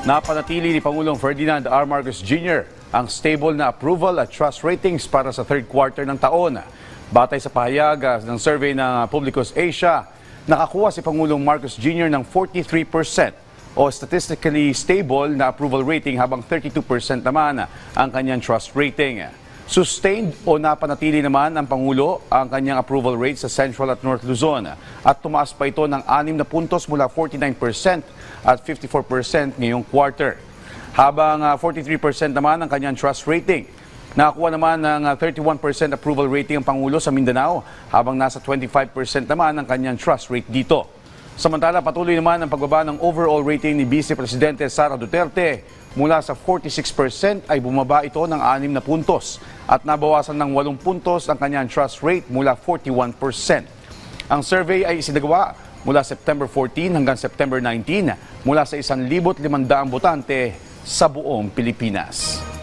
Napanatili ni Pangulong Ferdinand R. Marcos Jr. ang stable na approval at trust ratings para sa third quarter ng taon. Batay sa pahayag ng survey ng Publicus Asia, nakakuha si Pangulong Marcos Jr. ng 43% o statistically stable na approval rating habang 32% naman ang kanyang trust rating. Sustained o napanatili naman ng Pangulo ang kanyang approval rate sa Central at North Luzon at tumaas pa ito ng 6 na puntos mula 49% at 54% ngayong quarter. Habang 43% naman ang kanyang trust rating. Nakakuha naman ng 31% approval rating ang Pangulo sa Mindanao habang nasa 25% naman ang kanyang trust rate dito. Samantala, patuloy naman ang pagbaba ng overall rating ni Vice Presidente Sara Duterte. Mula sa 46% ay bumaba ito ng 6 na puntos at nabawasan ng 8 puntos ang kanyang trust rate mula 41%. Ang survey ay isinagawa mula September 14 hanggang September 19 mula sa 1,500 botante sa buong Pilipinas.